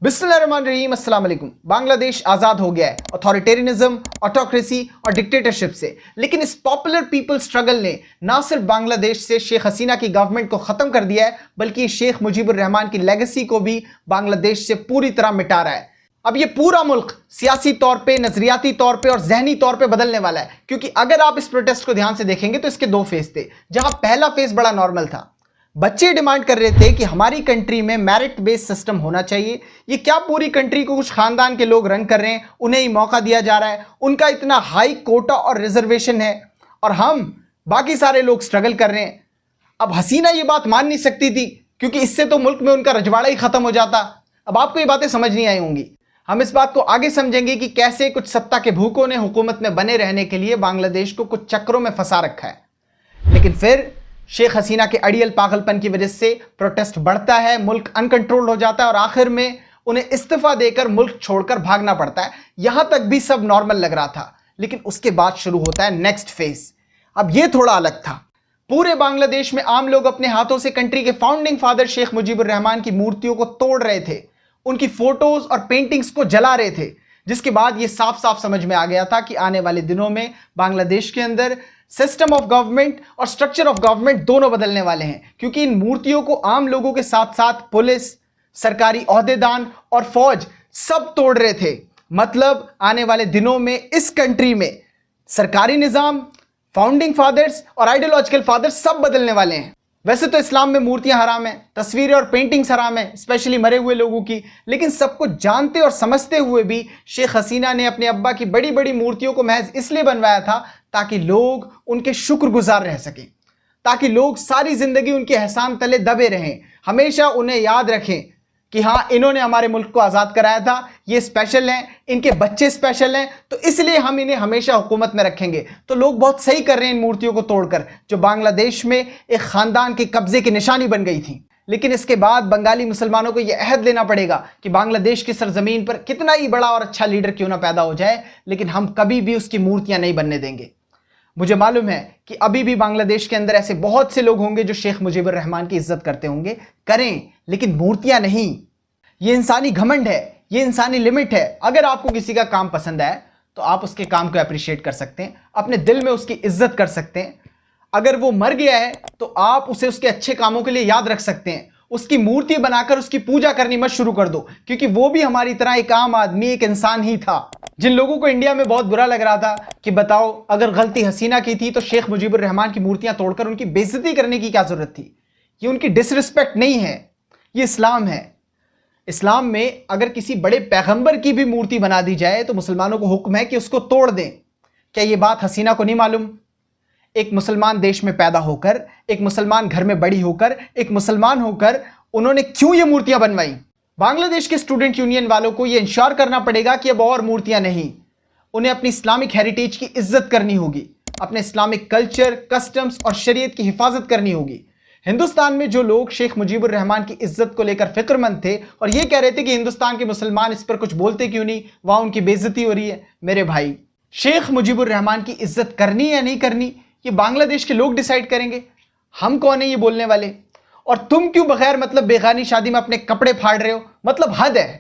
बिस्मिल्लाहिर्रहमानिर्रहीम, अस्सलाम वालेकुम। बांग्लादेश आज़ाद हो गया है अथॉरिटेरियनिज्म, ऑटोक्रेसी और डिक्टेटरशिप से। लेकिन इस पॉपुलर पीपल स्ट्रगल ने ना सिर्फ बांग्लादेश से शेख हसीना की गवर्नमेंट को ख़त्म कर दिया है, बल्कि शेख मुजीबुर रहमान की लेगेसी को भी बांग्लादेश से पूरी तरह मिटा रहा है। अब ये पूरा मुल्क सियासी तौर पे, नजरियाती तौर पे और जहनी तौर पे बदलने वाला है। क्योंकि अगर आप इस प्रोटेस्ट को ध्यान से देखेंगे तो इसके दो फेज थे। जहां पहला फेज बड़ा नॉर्मल था, बच्चे डिमांड कर रहे थे कि हमारी कंट्री में मेरिट बेस्ड सिस्टम होना चाहिए। ये क्या पूरी कंट्री को कुछ खानदान के लोग रन कर रहे हैं, उन्हें ही मौका दिया जा रहा है, उनका इतना हाई कोटा और रिजर्वेशन है और हम बाकी सारे लोग स्ट्रगल कर रहे हैं। अब हसीना ये बात मान नहीं सकती थी, क्योंकि इससे तो मुल्क में उनका रजवाड़ा ही खत्म हो जाता। अब आपको ये बातें समझ नहीं आई होंगी। हम इस बात को आगे समझेंगे कि कैसे कुछ सत्ता के भूखों ने हुकूमत में बने रहने के लिए बांग्लादेश को कुछ चक्रों में फंसा रखा है। लेकिन फिर शेख हसीना के अड़ियल पागलपन की वजह से प्रोटेस्ट बढ़ता है, मुल्क अनकंट्रोल्ड हो जाता है और आखिर में उन्हें इस्तीफा देकर मुल्क छोड़कर भागना पड़ता है। यहां तक भी सब नॉर्मल लग रहा था, लेकिन उसके बाद शुरू होता है नेक्स्ट फेज। अब यह थोड़ा अलग था। पूरे बांग्लादेश में आम लोग अपने हाथों से कंट्री के फाउंडिंग फादर शेख मुजीबुर रहमान की मूर्तियों को तोड़ रहे थे, उनकी फोटोज और पेंटिंग्स को जला रहे थे। जिसके बाद यह साफ साफ समझ में आ गया था कि आने वाले दिनों में बांग्लादेश के अंदर सिस्टम ऑफ गवर्नमेंट और स्ट्रक्चर ऑफ गवर्नमेंट दोनों बदलने वाले हैं। क्योंकि इन मूर्तियों को आम लोगों के साथ साथ पुलिस, सरकारी ओहदेदान और फौज सब तोड़ रहे थे। मतलब आने वाले दिनों में इस कंट्री में सरकारी निजाम, फाउंडिंग फादर्स और आइडियोलॉजिकल फादर्स सब बदलने वाले हैं। वैसे तो इस्लाम में मूर्तियां हराम हैं, तस्वीरें और पेंटिंग्स हराम हैं, स्पेशली मरे हुए लोगों की। लेकिन सब कुछ जानते और समझते हुए भी शेख हसीना ने अपने अब्बा की बड़ी बड़ी मूर्तियों को महज इसलिए बनवाया था ताकि लोग उनके शुक्रगुजार रह सकें, ताकि लोग सारी जिंदगी उनके एहसान तले दबे रहें, हमेशा उन्हें याद रखें कि हाँ, इन्होंने हमारे मुल्क को आज़ाद कराया था, ये स्पेशल हैं, इनके बच्चे स्पेशल हैं, तो इसलिए हम इन्हें हमेशा हुकूमत में रखेंगे। तो लोग बहुत सही कर रहे हैं इन मूर्तियों को तोड़कर, जो बांग्लादेश में एक खानदान के कब्जे की निशानी बन गई थी। लेकिन इसके बाद बंगाली मुसलमानों को यह अहद लेना पड़ेगा कि बांग्लादेश की सरजमीन पर कितना ही बड़ा और अच्छा लीडर क्यों ना पैदा हो जाए, लेकिन हम कभी भी उसकी मूर्तियां नहीं बनने देंगे। मुझे मालूम है कि अभी भी बांग्लादेश के अंदर ऐसे बहुत से लोग होंगे जो शेख मुजीबुर रहमान की इज्जत करते होंगे, करें, लेकिन मूर्तियां नहीं। ये इंसानी घमंड है, ये इंसानी लिमिट है। अगर आपको किसी का काम पसंद आए तो आप उसके काम को अप्रिशिएट कर सकते हैं, अपने दिल में उसकी इज्जत कर सकते हैं। अगर वो मर गया है तो आप उसे उसके अच्छे कामों के लिए याद रख सकते हैं। उसकी मूर्ति बनाकर उसकी पूजा करनी मत शुरू कर दो, क्योंकि वो भी हमारी तरह एक आम आदमी, एक इंसान ही था। जिन लोगों को इंडिया में बहुत बुरा लग रहा था कि बताओ, अगर गलती हसीना की थी तो शेख मुजीबुर रहमान की मूर्तियां तोड़कर उनकी बेइज्जती करने की क्या जरूरत थी। ये उनकी डिसरिस्पेक्ट नहीं है, ये इस्लाम है। इस्लाम में अगर किसी बड़े पैगंबर की भी मूर्ति बना दी जाए तो मुसलमानों को हुक्म है कि उसको तोड़ दें। क्या ये बात हसीना को नहीं मालूम? एक मुसलमान देश में पैदा होकर, एक मुसलमान घर में बड़ी होकर, एक मुसलमान होकर उन्होंने क्यों ये मूर्तियां बनवाई? बांग्लादेश के स्टूडेंट यूनियन वालों को ये इंश्योर करना पड़ेगा कि अब और मूर्तियां नहीं। उन्हें अपनी इस्लामिक हेरिटेज की इज्जत करनी होगी, अपने इस्लामिक कल्चर, कस्टम्स और शरीयत की हिफाजत करनी होगी। हिंदुस्तान में जो लोग शेख मुजीबुर रहमान की इज्जत को लेकर फिक्रमंद थे और ये कह रहे थे कि हिंदुस्तान के मुसलमान इस पर कुछ बोलते क्यों नहीं, वहां उनकी बेइज्जती हो रही है। मेरे भाई, शेख मुजीबुर रहमान की इज्जत करनी या नहीं करनी ये बांग्लादेश के लोग डिसाइड करेंगे। हम कौन है ये बोलने वाले? और तुम क्यों बगैर मतलब बेगानी शादी में अपने कपड़े फाड़ रहे हो? मतलब हद है।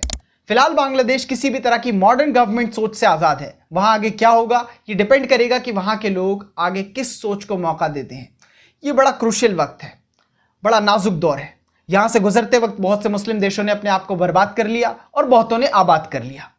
फिलहाल बांग्लादेश किसी भी तरह की मॉडर्न गवर्नमेंट सोच से आज़ाद है। वहां आगे क्या होगा ये डिपेंड करेगा कि वहां के लोग आगे किस सोच को मौका देते हैं। ये बड़ा क्रूशियल वक्त है, बड़ा नाजुक दौर है। यहां से गुजरते वक्त बहुत से मुस्लिम देशों ने अपने आप को बर्बाद कर लिया और बहुतों ने आबाद कर लिया।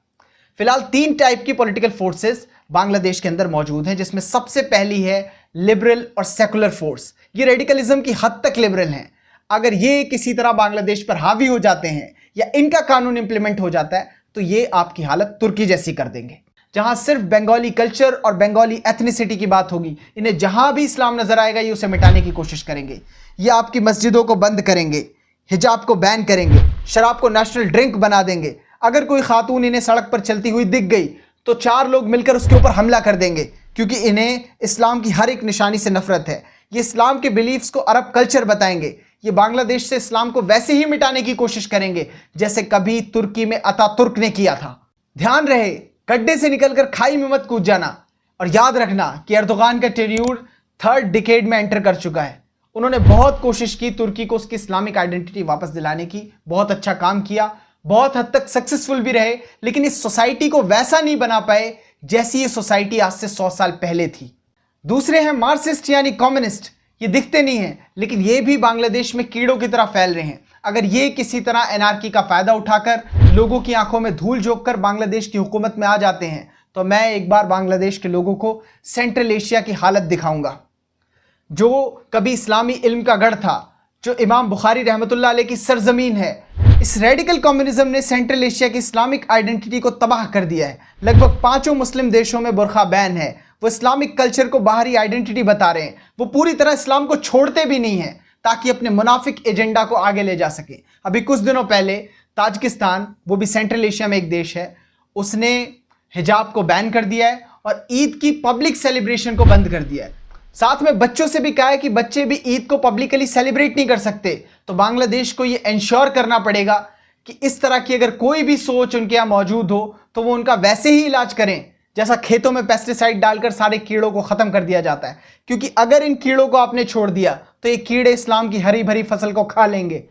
फिलहाल 3 टाइप की पॉलिटिकल फोर्सेस बांग्लादेश के अंदर मौजूद हैं, जिसमें सबसे पहली है लिबरल और सेकुलर फोर्स। ये रेडिकलिज्म की हद तक लिबरल हैं। अगर ये किसी तरह बांग्लादेश पर हावी हो जाते हैं या इनका कानून इंप्लीमेंट हो जाता है तो ये आपकी हालत तुर्की जैसी कर देंगे, जहां सिर्फ बंगाली कल्चर और बंगाली एथनिसिटी की बात होगी। इन्हें जहां भी इस्लाम नजर आएगा ये उसे मिटाने की कोशिश करेंगे। ये आपकी मस्जिदों को बंद करेंगे, हिजाब को बैन करेंगे, शराब को नेशनल ड्रिंक बना देंगे। अगर कोई खातून इन्हें सड़क पर चलती हुई दिख गई तो 4 लोग मिलकर उसके ऊपर हमला कर देंगे, क्योंकि इन्हें इस्लाम की हर एक निशानी से नफरत है। ये इस्लाम के बिलीफ्स को अरब कल्चर बताएंगे। ये बांग्लादेश से इस्लाम को वैसे ही मिटाने की कोशिश करेंगे जैसे कभी तुर्की में अतातुर्क ने किया था। ध्यान रहे, गड्ढे से निकलकर खाई में मत कूद जाना। और याद रखना कि एर्दोगान का टेन्यूर 3rd डिकेड में एंटर कर चुका है। उन्होंने बहुत कोशिश की तुर्की को उसकी इस्लामिक आइडेंटिटी वापस दिलाने की, बहुत अच्छा काम किया। बहुत हद तक सक्सेसफुल भी रहे, लेकिन इस सोसाइटी को वैसा नहीं बना पाए जैसी ये सोसाइटी आज से 100 साल पहले थी। दूसरे हैं मार्क्सिस्ट यानी कम्युनिस्ट। ये दिखते नहीं हैं, लेकिन ये भी बांग्लादेश में कीड़ों की तरह फैल रहे हैं। अगर ये किसी तरह एनआरकी का फायदा उठाकर लोगों की आंखों में धूल झोंककर बांग्लादेश की हुकूमत में आ जाते हैं, तो मैं एक बार बांग्लादेश के लोगों को सेंट्रल एशिया की हालत दिखाऊंगा, जो कभी इस्लामी इल्म का गढ़ था, जो इमाम बुखारी रहमतुल्लाह अलैह की सरजमीन है। इस रेडिकल कम्युनिज्म ने सेंट्रल एशिया की इस्लामिक आइडेंटिटी को तबाह कर दिया है। लगभग 5 मुस्लिम देशों में बुर्का बैन है। वो इस्लामिक कल्चर को बाहरी आइडेंटिटी बता रहे हैं। वो पूरी तरह इस्लाम को छोड़ते भी नहीं हैं ताकि अपने मुनाफिक एजेंडा को आगे ले जा सके। अभी कुछ दिनों पहले ताजिकिस्तान, वो भी सेंट्रल एशिया में एक देश है, उसने हिजाब को बैन कर दिया है और ईद की पब्लिक सेलिब्रेशन को बंद कर दिया है। साथ में बच्चों से भी कहा है कि बच्चे भी ईद को पब्लिकली सेलिब्रेट नहीं कर सकते। तो बांग्लादेश को ये इंश्योर करना पड़ेगा कि इस तरह की अगर कोई भी सोच उनके यहाँ मौजूद हो तो वो उनका वैसे ही इलाज करें जैसा खेतों में पेस्टिसाइड डालकर सारे कीड़ों को खत्म कर दिया जाता है। क्योंकि अगर इन कीड़ों को आपने छोड़ दिया तो ये कीड़े इस्लाम की हरी भरी फसल को खा लेंगे।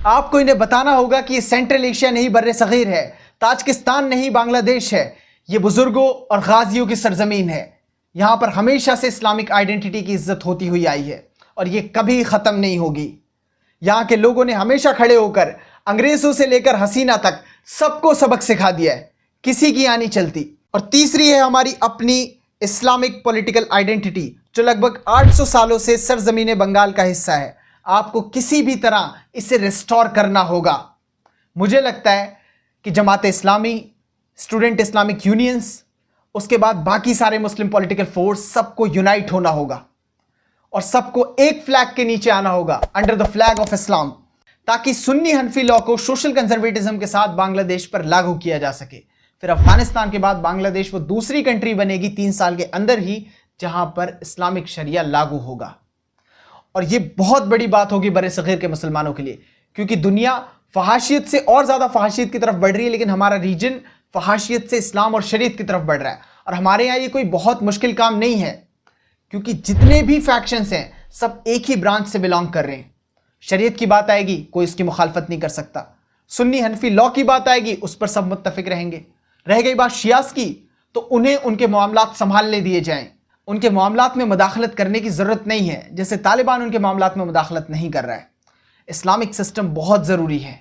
आपको इन्हें बताना होगा कि ये सेंट्रल एशिया नहीं, बर्रे सगीर है, ताजिकिस्तान नहीं, बांग्लादेश है। ये बुजुर्गों और गाजियों की सरजमीन है। यहाँ पर हमेशा से इस्लामिक आइडेंटिटी की इज्जत होती हुई आई है और ये कभी ख़त्म नहीं होगी। यहाँ के लोगों ने हमेशा खड़े होकर अंग्रेज़ों से लेकर हसीना तक सबको सबक सिखा दिया है, किसी की यहाँ नहीं चलती। और तीसरी है हमारी अपनी इस्लामिक पॉलिटिकल आइडेंटिटी, जो लगभग 800 सालों से सरजमीन बंगाल का हिस्सा है। आपको किसी भी तरह इसे रिस्टोर करना होगा। मुझे लगता है कि Jamaat Islami, student Islamic unions, उसके बाद बाकी सारे मुस्लिम पॉलिटिकल फोर्स, सबको यूनाइट होना होगा और सबको एक फ्लैग के नीचे आना होगा, under the flag of Islam, ताकि सुन्नी हनफी लॉ को सोशल कंजर्वेटिज्म के साथ बांग्लादेश पर लागू किया जा सके। फिर अफगानिस्तान के बाद बांग्लादेश वो दूसरी कंट्री बनेगी 3 साल के अंदर ही जहां पर इस्लामिक शरिया लागू होगा। और ये बहुत बड़ी बात होगी बड़े सगीर के मुसलमानों के लिए, क्योंकि दुनिया फहाशियत से और ज़्यादा फहाशियत की तरफ बढ़ रही है, लेकिन हमारा रीजन फहाशियत से इस्लाम और शरीयत की तरफ बढ़ रहा है। और हमारे यहाँ ये कोई बहुत मुश्किल काम नहीं है, क्योंकि जितने भी फैक्शंस हैं सब एक ही ब्रांच से बिलोंग कर रहे हैं। शरीयत की बात आएगी, कोई इसकी मुखालफत नहीं कर सकता। सुन्नी हनफी लॉ की बात आएगी, उस पर सब मुत्तफिक रहेंगे। रह गई बात शियास की, तो उन्हें उनके मामलात संभालने दिए जाएं। उनके मामलात में मुदाखलत करने की ज़रूरत नहीं है, जैसे तालिबान उनके मामलात में मुदाखलत नहीं कर रहा है। इस्लामिक सिस्टम बहुत ज़रूरी है,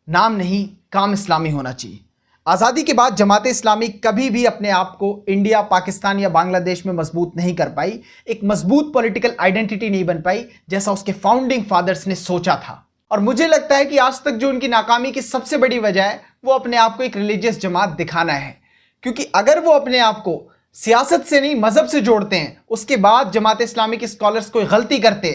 नाम नहीं काम इस्लामी होना चाहिए। आज़ादी के बाद जमात इस्लामी कभी भी अपने आप को इंडिया, पाकिस्तान या बांग्लादेश में मजबूत नहीं कर पाई, एक मजबूत पॉलिटिकल आइडेंटिटी नहीं बन पाई जैसा उसके फाउंडिंग फादर्स ने सोचा था। और मुझे लगता है कि आज तक जो उनकी नाकामी की सबसे बड़ी वजह है वो अपने आप को एक रिलीजियस जमात दिखाना है। क्योंकि अगर वो अपने आप को सियासत से नहीं मजहब से जोड़ते हैं, उसके बाद जमात इस्लामी के स्कॉलर्स कोई गलती करते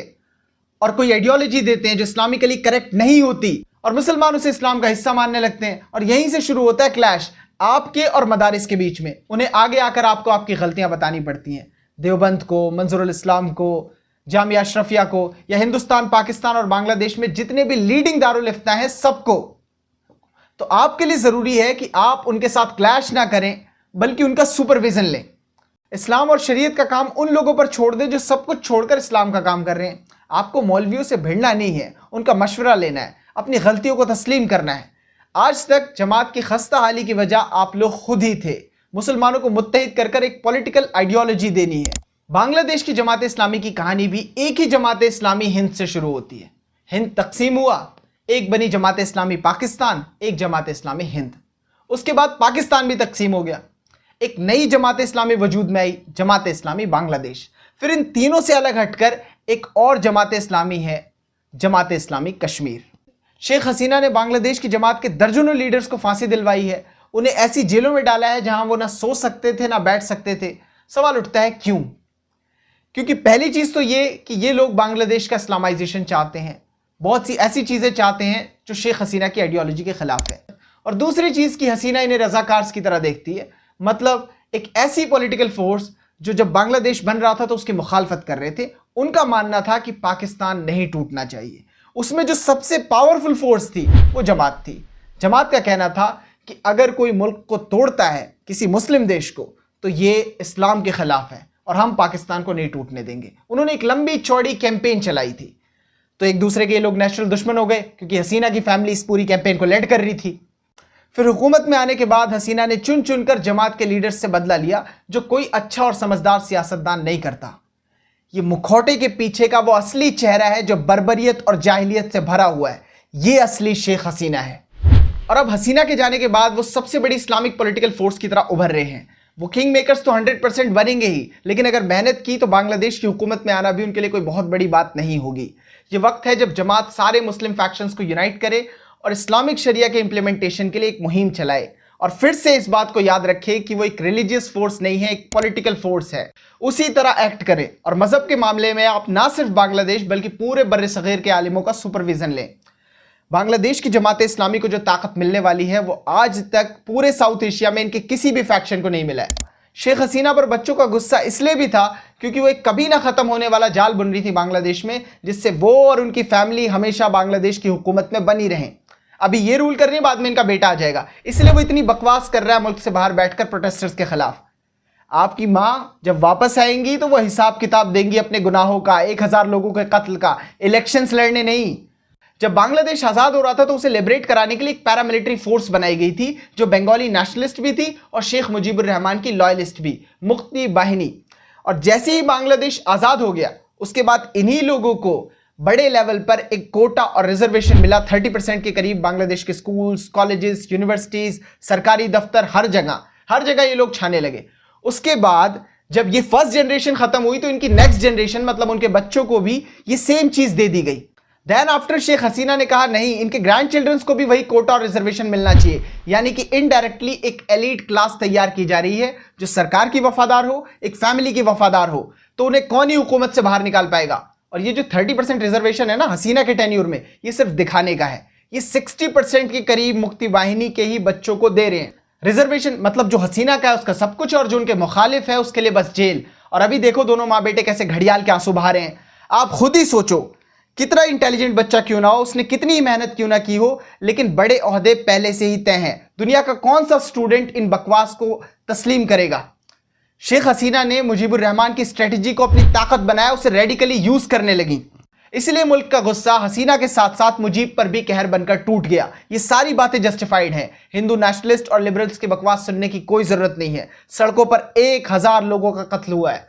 और कोई आइडियोलॉजी देते हैं जो इस्लामिकली करेक्ट नहीं होती और मुसलमान उसे इस्लाम का हिस्सा मानने लगते हैं, और यहीं से शुरू होता है क्लैश आपके और मदारिस के बीच में। उन्हें आगे आकर आपको आपकी गलतियां बतानी पड़ती हैं। देवबंद को, मंजूरुल इस्लाम को, जामिया अशरफिया को, या हिंदुस्तान, पाकिस्तान और बांग्लादेश में जितने भी लीडिंग दारुल इफ्ता हैं सबको। तो आपके लिए ज़रूरी है कि आप उनके साथ क्लैश ना करें, बल्कि उनका सुपरविजन लें। इस्लाम और शरीयत का काम उन लोगों पर छोड़ दें जो सब कुछ छोड़कर इस्लाम का काम कर रहे हैं। आपको मौलवियों से भिड़ना नहीं है, उनका मशवरा लेना है, अपनी गलतियों को तस्लीम करना है। आज तक जमात की खस्ता हाली की वजह आप लोग खुद ही थे। मुसलमानों को मुत्तहिद कर कर एक पॉलिटिकल आइडियोलॉजी देनी है। बांग्लादेश की जमात इस्लामी की कहानी भी एक ही जमात इस्लामी हिंद से शुरू होती है। हिंद तकसीम हुआ, एक बनी जमात इस्लामी पाकिस्तान, एक जमात इस्लामी हिंद। उसके बाद पाकिस्तान भी तकसीम हो गया, एक नई जमात इस्लामी वजूद में आई, जमात इस्लामी बांग्लादेश। फिर इन तीनों से अलग हटकर एक और जमात इस्लामी है, जमात इस्लामी कश्मीर। शेख हसीना ने बांग्लादेश की जमात के दर्जनों लीडर्स को फांसी दिलवाई है, उन्हें ऐसी जेलों में डाला है जहां वो ना सो सकते थे ना बैठ सकते थे। सवाल उठता है क्यों? क्योंकि पहली चीज़ तो ये कि ये लोग बांग्लादेश का इस्लामाइजेशन चाहते हैं, बहुत सी ऐसी चीज़ें चाहते हैं जो शेख हसीना की आइडियोलॉजी के खिलाफ है। और दूसरी चीज़ कि हसीना इन्हें रजाकार्स की तरह देखती है, मतलब एक ऐसी पॉलिटिकल फोर्स जो जब बांग्लादेश बन रहा था तो उसकी मुखालफत कर रहे थे। उनका मानना था कि पाकिस्तान नहीं टूटना चाहिए। उसमें जो सबसे पावरफुल फोर्स थी वो जमात थी। जमात का कहना था कि अगर कोई मुल्क को तोड़ता है, किसी मुस्लिम देश को, तो ये इस्लाम के खिलाफ है और हम पाकिस्तान को नहीं टूटने देंगे। उन्होंने एक लंबी चौड़ी कैंपेन चलाई थी। तो एक दूसरे के ये लोग नेशनल दुश्मन हो गए क्योंकि हसीना की फैमिली इस पूरी कैंपेन को लेड कर रही थी। फिर हुकूमत में आने के बाद हसीना ने चुन चुनकर जमात के लीडर्स से बदला लिया, जो कोई अच्छा और समझदार सियासतदान नहीं करता। ये मुखौटे के पीछे का वो असली चेहरा है जो बर्बरियत और जाहिलियत से भरा हुआ है। ये असली शेख हसीना है। और अब हसीना के जाने के बाद वो सबसे बड़ी इस्लामिक पॉलिटिकल फोर्स की तरह उभर रहे हैं। वो किंग मेकर्स तो 100% बनेंगे ही, लेकिन अगर मेहनत की तो बांग्लादेश की हुकूमत में आना भी उनके लिए कोई बहुत बड़ी बात नहीं होगी। ये वक्त है जब जमात सारे मुस्लिम फैक्शंस को यूनाइट करे और इस्लामिक शरिया के इंप्लीमेंटेशन के लिए एक मुहिम चलाए, और फिर से इस बात को याद रखे कि वो एक रिलीजियस फोर्स नहीं है, एक पॉलिटिकल फोर्स है। उसी तरह एक्ट करे और मजहब के मामले में आप ना सिर्फ बांग्लादेश बल्कि पूरे बर्रे सगीर के आलिमों का सुपरविजन लें। बांग्लादेश की जमात इस्लामी को जो ताकत मिलने वाली है वो आज तक पूरे साउथ एशिया में इनके किसी भी फैक्शन को नहीं मिला है। शेख हसीना पर बच्चों का गुस्सा इसलिए भी था क्योंकि वो एक कभी ना खत्म होने वाला जाल बुन रही थी बांग्लादेश में, जिससे वो और उनकी फैमिली हमेशा बांग्लादेश की हुकूमत में बनी रहें। अभी ये रूल कर रही है, बाद में इनका बेटा आ जाएगा, इसलिए वो इतनी बकवास कर रहा है मुल्क से बाहर बैठकर प्रोटेस्टर्स के खिलाफ। आपकी माँ जब वापस आएंगी तो वो हिसाब किताब देंगी अपने गुनाहों का, 1000 लोगों के कत्ल का, इलेक्शंस लड़ने नहीं। जब बांग्लादेश आजाद हो रहा था तो उसे लिबरेट कराने के लिए एक पैरामिलिट्री फोर्स बनाई गई थी जो बंगाली नेशनलिस्ट भी थी और शेख मुजीबुर रहमान की लॉयलिस्ट भी, मुक्ति बाहिनी। और जैसे ही बांग्लादेश आजाद हो गया उसके बाद इन्हीं लोगों को बड़े लेवल पर एक कोटा और रिजर्वेशन मिला। 30% के करीब बांग्लादेश के स्कूल्स, कॉलेजेस, यूनिवर्सिटीज, सरकारी दफ्तर, हर जगह ये लोग छाने लगे। उसके बाद जब ये फर्स्ट जनरेशन खत्म हुई तो इनकी नेक्स्ट जनरेशन मतलब उनके बच्चों को भी ये सेम चीज दे दी गई। देन आफ्टर शेख हसीना ने कहा नहीं, इनके ग्रैंड चिल्ड्रंस को भी वही कोटा और रिजर्वेशन मिलना चाहिए, यानी कि इनडायरेक्टली एक एलीट क्लास तैयार की जा रही है जो सरकार की वफादार हो, एक फैमिली की वफादार हो। तो उन्हें कौन ही हुकूमत से बाहर निकाल पाएगा। और ये जो 30% रिजर्वेशन है ना हसीना के टेन्यूर में, ये सिर्फ दिखाने का है। ये 60% के करीब मुक्ति वाहिनी के ही बच्चों को दे रहे हैं रिजर्वेशन। मतलब जो हसीना का है उसका सब कुछ और जो उनके मुखालिफ है उसके लिए बस जेल। और अभी देखो दोनों माँ बेटे कैसे घड़ियाल के आंसू बहा रहे हैं। आप खुद ही सोचो, कितना इंटेलिजेंट बच्चा क्यों ना हो, उसने कितनी मेहनत क्यों ना की हो, लेकिन बड़े ओहदे पहले से ही तय हैं। दुनिया का कौन सा स्टूडेंट इन बकवास को तस्लीम करेगा। शेख हसीना ने मुजीबुर रहमान की स्ट्रेटजी को अपनी ताकत बनाया, उसे रेडिकली यूज करने लगी। इसलिए मुल्क का गुस्सा हसीना के साथ साथ मुजीब पर भी कहर बनकर टूट गया। ये सारी बातें जस्टिफाइड हैं। हिंदू नेशनलिस्ट और लिबरल्स की बकवास सुनने की कोई जरूरत नहीं है। सड़कों पर 1000 लोगों का कत्ल हुआ है।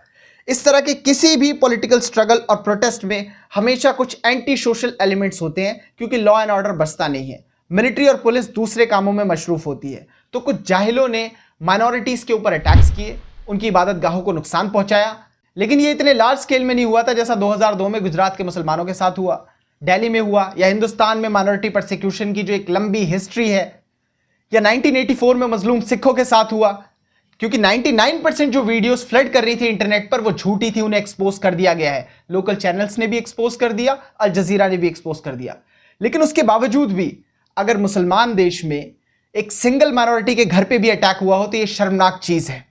इस तरह के किसी भी पॉलिटिकल स्ट्रगल और प्रोटेस्ट में हमेशा कुछ एंटी सोशल एलिमेंट्स होते हैं, क्योंकि लॉ एंड ऑर्डर बसता नहीं है। मिलिट्री और पुलिस दूसरे कामों में मशरूफ होती है। तो कुछ जाहिलों ने माइनॉरिटीज के ऊपर अटैक्स किए, उनकी इबादत गाहों को नुकसान पहुंचाया। लेकिन ये इतने लार्ज स्केल में नहीं हुआ था जैसा 2002 में गुजरात के मुसलमानों के साथ हुआ, दिल्ली में हुआ, या हिंदुस्तान में माइनॉरिटी परसिक्यूशन की जो एक लंबी हिस्ट्री है, या 1984 में मजलूम सिखों के साथ हुआ। क्योंकि 99% जो वीडियोस फ्लड कर रही थी इंटरनेट पर वो झूठी थी, उन्हें एक्सपोज कर दिया गया है। लोकल चैनल्स ने भी एक्सपोज कर दिया, अल जजीरा ने भी एक्सपोज कर दिया। लेकिन उसके बावजूद भी अगर मुसलमान देश में एक सिंगल माइनॉरिटी के घर पे भी अटैक हुआ हो तो ये शर्मनाक चीज है।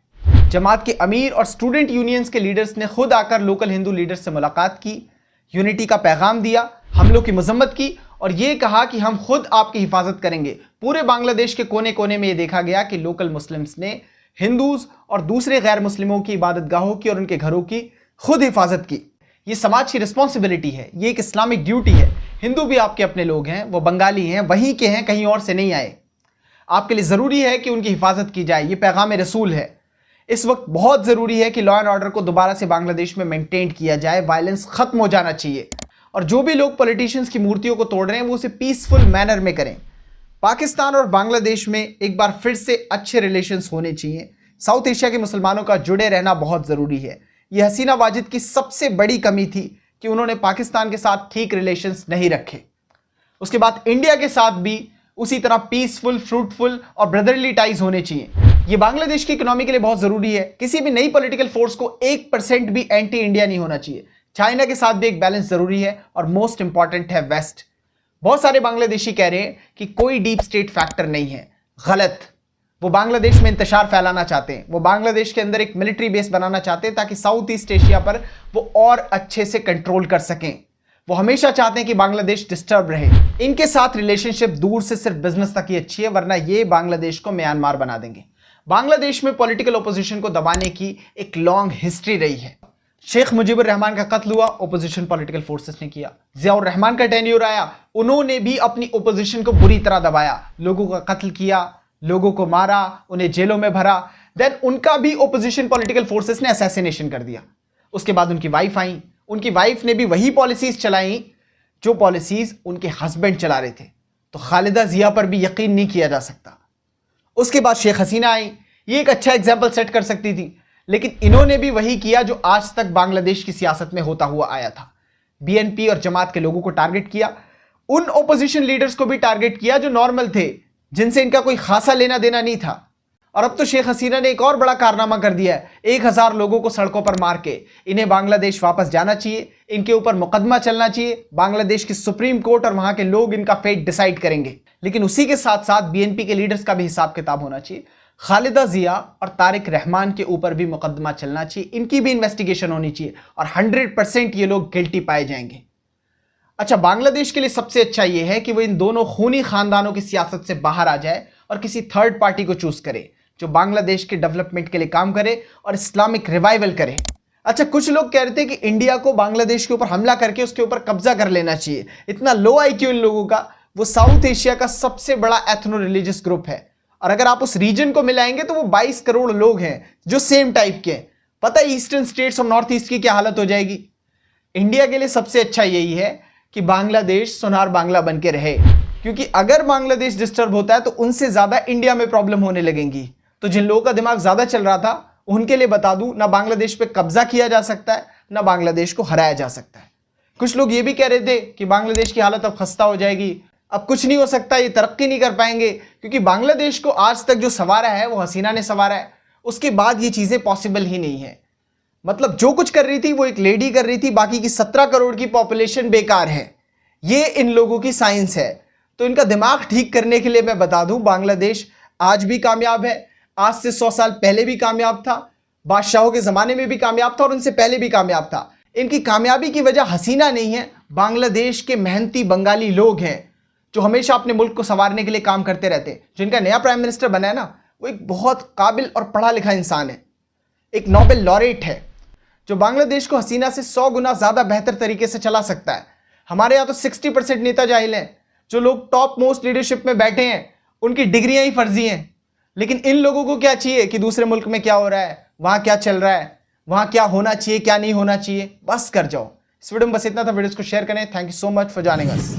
जमात के अमीर और स्टूडेंट यूनियंस के लीडर्स ने खुद आकर लोकल हिंदू लीडर्स से मुलाकात की, यूनिटी का पैगाम दिया, हमलों की मजम्मत की और ये कहा कि हम खुद आपकी हिफाजत करेंगे। पूरे बांग्लादेश के कोने कोने में ये देखा गया कि लोकल मुस्लिम्स ने हिंदूज और दूसरे गैर मुस्लिमों की इबादत गाहों की और उनके घरों की खुद हिफाजत की। ये समाज की रिस्पॉन्सिबिलिटी है, ये एक इस्लामिक ड्यूटी है। हिंदू भी आपके अपने लोग हैं, वो बंगाली हैं, वहीं के हैं, कहीं और से नहीं आए। आपके लिए ज़रूरी है कि उनकी हिफाजत की जाए, ये पैगाम रसूल है। इस वक्त बहुत ज़रूरी है कि लॉ एंड ऑर्डर को दोबारा से बांग्लादेश में मेंटेन किया जाए, वायलेंस खत्म हो जाना चाहिए। और जो भी लोग पॉलिटिशियंस की मूर्तियों को तोड़ रहे हैं वो उसे पीसफुल मैनर में करें। पाकिस्तान और बांग्लादेश में एक बार फिर से अच्छे रिलेशंस होने चाहिए। साउथ एशिया के मुसलमानों का जुड़े रहना बहुत ज़रूरी है। यह हसीना वाजिद की सबसे बड़ी कमी थी कि उन्होंने पाकिस्तान के साथ ठीक रिलेशंस नहीं रखे। उसके बाद इंडिया के साथ भी उसी तरह पीसफुल, फ्रूटफुल और ब्रदरली टाइज होने चाहिए। ये बांग्लादेश की इकोनॉमी के लिए बहुत ज़रूरी है। किसी भी नई पॉलिटिकल फोर्स को 1% भी एंटी इंडिया नहीं होना चाहिए। चाइना के साथ भी एक बैलेंस ज़रूरी है और मोस्ट इंपॉर्टेंट है वेस्ट। बहुत सारे बांग्लादेशी कह रहे हैं कि कोई डीप स्टेट फैक्टर नहीं है। गलत। वो बांग्लादेश में इंतशार फैलाना चाहते हैं। वो बांग्लादेश के अंदर एक मिलिट्री बेस बनाना चाहते हैं ताकि साउथ ईस्ट एशिया पर वो और अच्छे से कंट्रोल कर सकें। वो हमेशा चाहते हैं कि बांग्लादेश डिस्टर्ब रहे। इनके साथ रिलेशनशिप दूर से सिर्फ बिजनेस तक ही अच्छी है, वरना ये बांग्लादेश को म्यांमार बना देंगे। बांग्लादेश में पॉलिटिकल ओपोजिशन को दबाने की एक लॉन्ग हिस्ट्री रही है। शेख मुजीबुर रहमान का कत्ल हुआ, ओपोजिशन पॉलिटिकल फोर्सेस ने किया। जियाउर रहमान का टेन्योर आया, उन्होंने भी अपनी ओपोजिशन को बुरी तरह दबाया, लोगों का कत्ल किया, लोगों को मारा, उन्हें जेलों में भरा। देन उनका भी ओपोजिशन पॉलिटिकल फोर्सेस ने असैसिनेशन कर दिया। उसके बाद उनकी वाइफ आई, उनकी वाइफ ने भी वही पॉलिसीज चलाई जो पॉलिसीज उनके हस्बैंड चला रहे थे। तो खालिदा जिया पर भी यकीन नहीं किया जा सकता। उसके बाद शेख हसीना आई, ये एक अच्छा एग्जाम्पल सेट कर सकती थी, लेकिन इन्होंने भी वही किया जो आज तक बांग्लादेश की सियासत में होता हुआ आया था। बीएनपी और जमात के लोगों को टारगेट किया, उन ओपोजिशन लीडर्स को भी टारगेट किया जो नॉर्मल थे, जिनसे इनका कोई खासा लेना देना नहीं था। और अब तो शेख हसीना ने एक और बड़ा कारनामा कर दिया है, 1000 लोगों को सड़कों पर मार के। इन्हें बांग्लादेश वापस जाना चाहिए, इनके ऊपर मुकदमा चलना चाहिए, बांग्लादेश की सुप्रीम कोर्ट और वहां के लोग इनका फेट डिसाइड करेंगे। लेकिन उसी के साथ साथ बीएनपी के लीडर्स का भी हिसाब किताब होना चाहिए। खालिदा जिया और तारिक रहमान के ऊपर भी मुकदमा चलना चाहिए, इनकी भी इन्वेस्टिगेशन होनी चाहिए और 100% ये लोग गिल्टी पाए जाएंगे। अच्छा, बांग्लादेश के लिए सबसे अच्छा यह है कि वो इन दोनों खूनी खानदानों की सियासत से बाहर आ जाए और किसी थर्ड पार्टी को चूज करे जो बांग्लादेश के डेवलपमेंट के लिए काम करे और इस्लामिक रिवाइवल करे। अच्छा, कुछ लोग कह रहे थे कि इंडिया को बांग्लादेश के ऊपर हमला करके उसके ऊपर कब्जा कर लेना चाहिए। इतना लो आईक्यू इन लोगों का। वो साउथ एशिया का सबसे बड़ा एथनो रिलीजियस ग्रुप है और अगर आप उस रीजन को मिलाएंगे तो वो 22 करोड़ लोग हैं जो सेम टाइप के हैं। पता है ईस्टर्न स्टेट्स और नॉर्थ ईस्ट की क्या हालत हो जाएगी। इंडिया के लिए सबसे अच्छा यही है कि बांग्लादेश सोनार बांग्ला बन के रहे, क्योंकि अगर बांग्लादेश डिस्टर्ब होता है तो उनसे ज्यादा इंडिया में प्रॉब्लम होने लगेंगी। तो जिन लोगों का दिमाग ज्यादा चल रहा था उनके लिए बता दूं, ना बांग्लादेश पे कब्जा किया जा सकता है, ना बांग्लादेश को हराया जा सकता है। कुछ लोग ये भी कह रहे थे कि बांग्लादेश की हालत अब खस्ता हो जाएगी, अब कुछ नहीं हो सकता, ये तरक्की नहीं कर पाएंगे, क्योंकि बांग्लादेश को आज तक जो संवारा है वो हसीना ने संवारा है। उसके बाद ये चीजें पॉसिबल ही नहीं है। मतलब जो कुछ कर रही थी वो एक लेडी कर रही थी, बाकी की 17 करोड़ की पॉपुलेशन बेकार है। ये इन लोगों की साइंस है। तो इनका दिमाग ठीक करने के लिए मैं बता दूं, बांग्लादेश आज भी कामयाब है, आज से 100 साल पहले भी कामयाब था, बादशाहों के जमाने में भी कामयाब था और उनसे पहले भी कामयाब था। इनकी कामयाबी की वजह हसीना नहीं है, बांग्लादेश के मेहनती बंगाली लोग हैं जो हमेशा अपने मुल्क को संवारने के लिए काम करते रहते हैं। जो इनका नया प्राइम मिनिस्टर बना है ना, वो एक बहुत काबिल और पढ़ा लिखा इंसान है, एक नोबेल लॉरेट है जो बांग्लादेश को हसीना से 100 गुना ज्यादा बेहतर तरीके से चला सकता है। हमारे यहाँ तो 60% नेता जाहिल हैं। जो लोग टॉप मोस्ट लीडरशिप में बैठे हैं उनकी डिग्रियां ही फर्जी हैं। लेकिन इन लोगों को क्या चाहिए कि दूसरे मुल्क में क्या हो रहा है, वहां क्या चल रहा है, वहां क्या होना चाहिए क्या नहीं होना चाहिए, बस कर जाओ। इस वीडियो में बस इतना था। वीडियो को शेयर करें। Thank you so much for joining us.